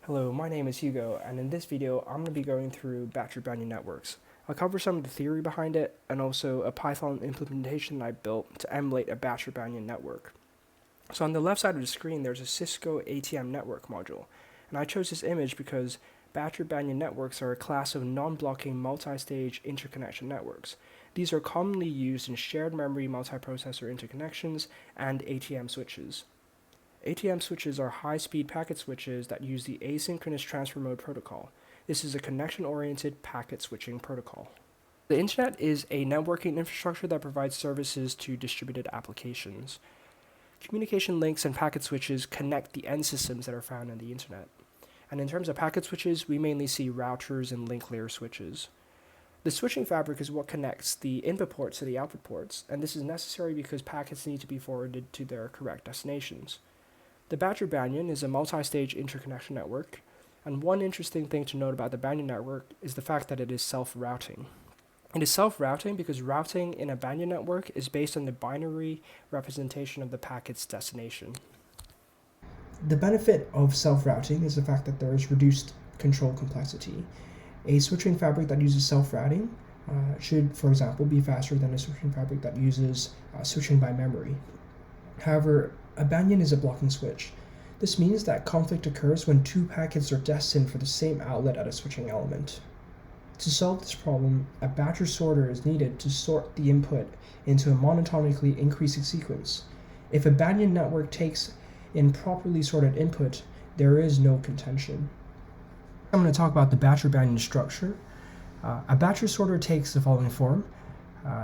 Hello, my name is Hugo, and in this video I'm going to be going through Batcher-Banyan networks. I'll cover some of the theory behind it, and also a Python implementation I built to emulate a Batcher-Banyan network. So on the left side of the screen there's a Cisco ATM network module, and I chose this image because Batcher-Banyan networks are a class of non-blocking multi-stage interconnection networks. These are commonly used in shared memory multiprocessor interconnections and ATM switches. ATM switches are high-speed packet switches that use the asynchronous transfer mode protocol. This is a connection-oriented packet switching protocol. The internet is a networking infrastructure that provides services to distributed applications. Communication links and packet switches connect the end systems that are found in the internet. And in terms of packet switches, we mainly see routers and link layer switches. The switching fabric is what connects the input ports to the output ports, and this is necessary because packets need to be forwarded to their correct destinations. The Batcher-Banyan is a multi-stage interconnection network, and one interesting thing to note about the Banyan network is the fact that it is self-routing. It is self-routing because routing in a Banyan network is based on the binary representation of the packet's destination. The benefit of self-routing is the fact that there is reduced control complexity. A switching fabric that uses self-routing should, for example, be faster than a switching fabric that uses switching by memory. However, a Banyan is a blocking switch. This means that conflict occurs when two packets are destined for the same outlet at a switching element. To solve this problem, a Batcher sorter is needed to sort the input into a monotonically increasing sequence. If a Banyan network takes in properly sorted input, there is no contention. I'm going to talk about the Batcher-Banyan structure. A Batcher sorter takes the following form.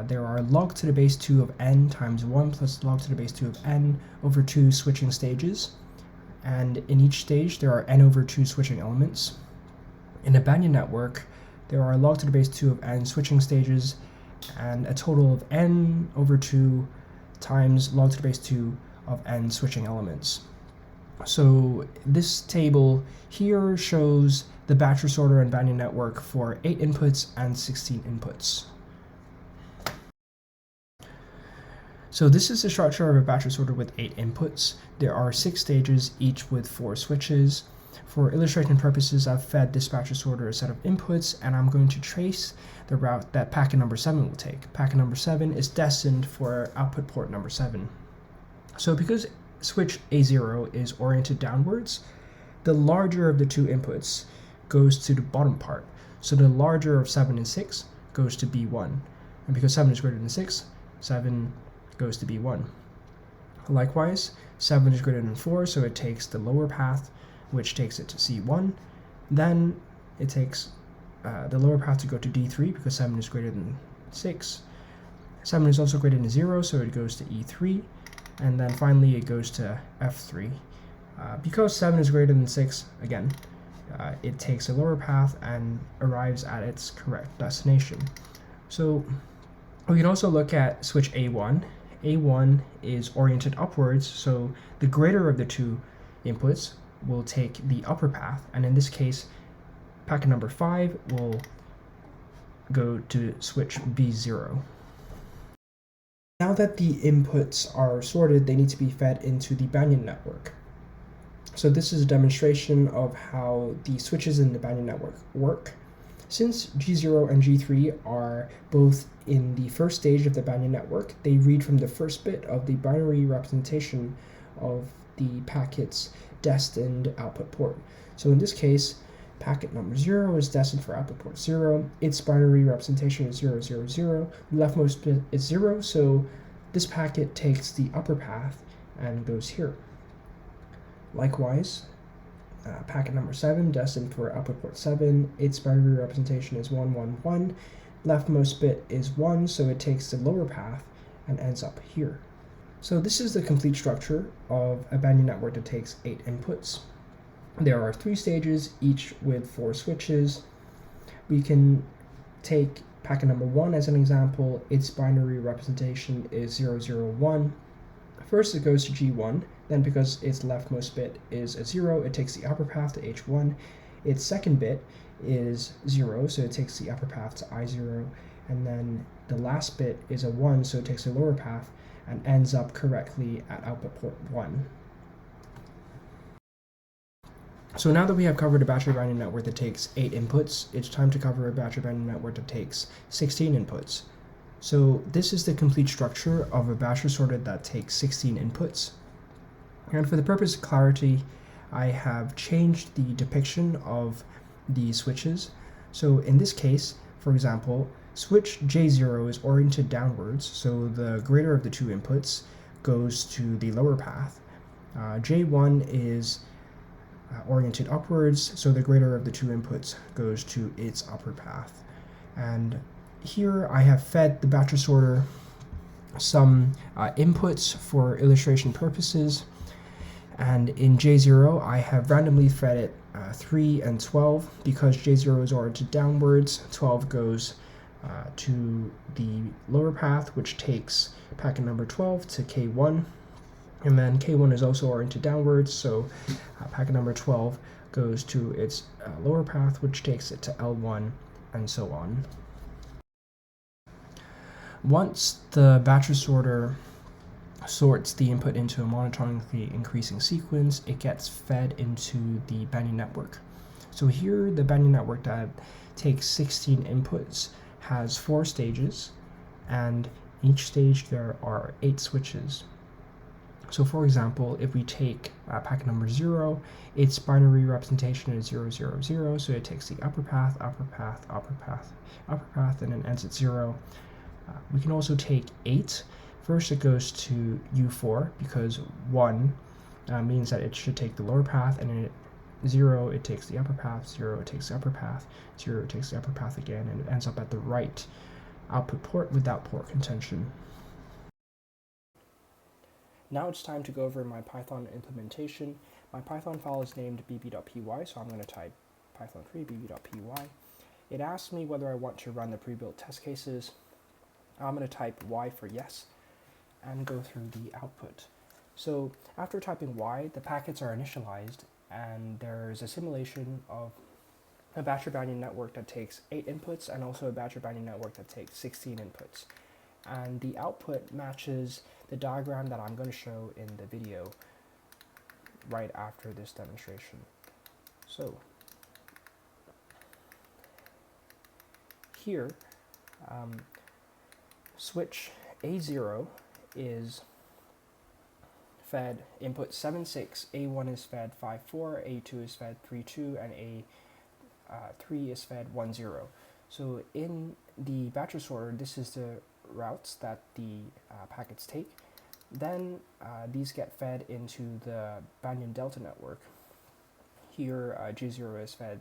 There are log to the base 2 of n times 1 plus log to the base 2 of n over 2 switching stages, and in each stage there are n over 2 switching elements. In a Banyan network, there are log to the base 2 of n switching stages and a total of n over 2 times log to the base 2 of n switching elements. So this table here shows the Batcher sorter and Banyan network for 8 inputs and 16 inputs. So this is the structure of a Batcher sorter with 8 inputs. There are 6 stages, each with 4 switches. For illustration purposes, I've fed this Batcher sorter a set of inputs, and I'm going to trace the route that packet number 7 will take. Packet number 7 is destined for output port number 7. So because switch A0 is oriented downwards, the larger of the two inputs goes to the bottom part. So the larger of 7 and 6 goes to B1. And because 7 is greater than 6, 7 goes to B1. Likewise, 7 is greater than 4, so it takes the lower path, which takes it to C1. Then it takes the lower path to go to D3 because 7 is greater than 6. 7 is also greater than 0, so it goes to E3. And then finally it goes to F3. Because 7 is greater than 6, again, it takes a lower path and arrives at its correct destination. So we can also look at switch A1. A1 is oriented upwards, so the greater of the two inputs will take the upper path, and in this case, packet number 5 will go to switch B0. Now that the inputs are sorted, they need to be fed into the Banyan network. So this is a demonstration of how the switches in the Banyan network work. Since G0 and G3 are both in the first stage of the Banyan network, they read from the first bit of the binary representation of the packet's destined output port. So in this case, packet number 0 is destined for output port 0. Its binary representation is 0, 0, 0. The leftmost bit is 0, so this packet takes the upper path and goes here. Likewise, packet number 7, destined for output port 7, its binary representation is 1, 1, 1. Leftmost bit is 1, so it takes the lower path and ends up here. So this is the complete structure of a Banyan network that takes 8 inputs. There are 3 stages, each with 4 switches. We can take packet number 1 as an example. Its binary representation is 0, 0, 1. First it goes to G1, then because its leftmost bit is a 0, it takes the upper path to H1. Its second bit is 0, so it takes the upper path to I0, and then the last bit is a 1, so it takes the lower path and ends up correctly at output port 1. So now that we have covered a Batcher-Banyan network that takes 8 inputs, it's time to cover a Batcher-Banyan network that takes 16 inputs. So this is the complete structure of a Batcher sorter that takes 16 inputs. And for the purpose of clarity, I have changed the depiction of the switches. So in this case, for example, switch J0 is oriented downwards, so the greater of the two inputs goes to the lower path. J1 is oriented upwards, so the greater of the two inputs goes to its upper path. And here I have fed the Batcher sorter some inputs for illustration purposes. And in J0, I have randomly fed it 3 and 12. Because J0 is oriented downwards, 12 goes to the lower path, which takes packet number 12 to K1. And then K1 is also oriented downwards, so packet number 12 goes to its lower path, which takes it to L1, and so on. Once the Batcher sorter sorts the input into a monotonically increasing sequence, it gets fed into the Banyan network. So here, the Banyan network that takes 16 inputs has 4 stages, and each stage there are 8 switches. So for example, if we take packet number 0, its binary representation is 0, 0, 0, so it takes the upper path, upper path, upper path, upper path, and then ends at 0. We can also take 8. First it goes to U4, because 1 means that it should take the lower path, and then 0 it takes the upper path, 0 it takes the upper path, 0 it takes the upper path again, and it ends up at the right output port without port contention. Now it's time to go over my Python implementation. My Python file is named bb.py, so I'm going to type python3 bb.py. It asks me whether I want to run the pre-built test cases. I'm going to type y for yes and go through the output. So after typing y, the packets are initialized, and there's a simulation of a Batcher-Banyan network that takes 8 inputs and also a Batcher-Banyan network that takes 16 inputs. And the output matches the diagram that I'm going to show in the video right after this demonstration. So here, switch A0 is fed input 7, 6, A1 is fed 5, 4, A2 is fed 3, 2, and A3 is fed 1, 0. So in the Batcher sorter, this is the routes that the packets take. Then these get fed into the Banyan Delta network. Here J0 is fed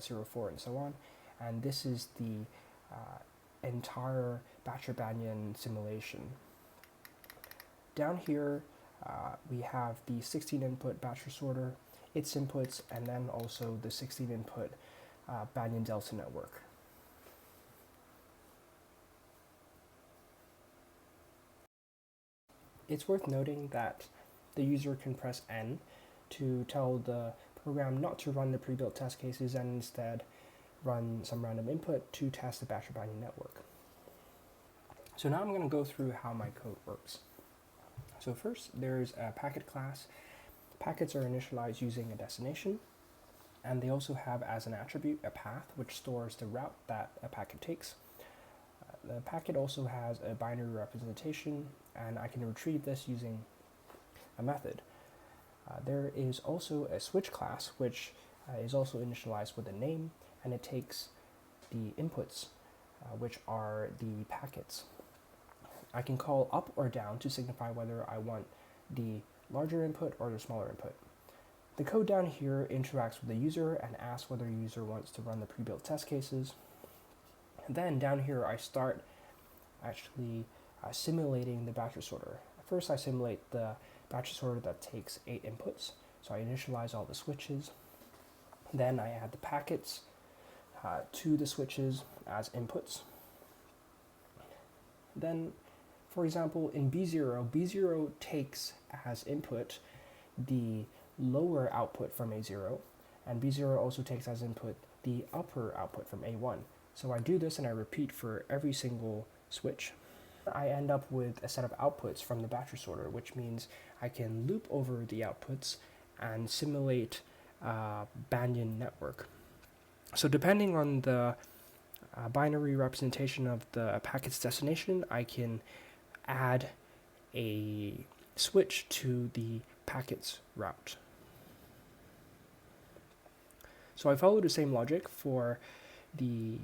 0, 4, and so on. And this is the entire Batcher-Banyan simulation. Down here we have the 16 input Batcher sorter, its inputs, and then also the 16 input Banyan Delta network. It's worth noting that the user can press N to tell the program not to run the pre-built test cases and instead run some random input to test the Batcher-Banyan network. So now I'm going to go through how my code works. So first, there's a packet class. Packets are initialized using a destination, and they also have as an attribute a path, which stores the route that a packet takes. The packet also has a binary representation, and I can retrieve this using a method. There is also a switch class, which is also initialized with a name, and it takes the inputs, which are the packets. I can call up or down to signify whether I want the larger input or the smaller input. The code down here interacts with the user and asks whether the user wants to run the pre-built test cases. And then down here I start actually simulating the Batcher sorter. First I simulate the Batcher sorter that takes 8 inputs. So I initialize all the switches. Then I add the packets to the switches as inputs. Then, for example, in B0 takes as input the lower output from A0, and B0 also takes as input the upper output from A1. So I do this and I repeat for every single switch. I end up with a set of outputs from the Batcher sorter, which means I can loop over the outputs and simulate Banyan network. So depending on the binary representation of the packet's destination, I can add a switch to the packet's route. So I follow the same logic for the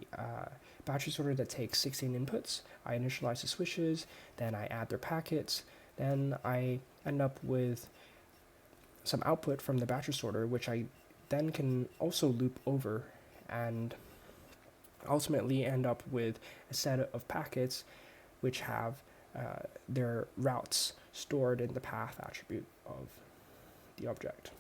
battery sorter that takes 16 inputs. I initialize the switches, then I add their packets, then I end up with some output from the battery sorter, which I then can also loop over and ultimately end up with a set of packets which have their routes stored in the path attribute of the object.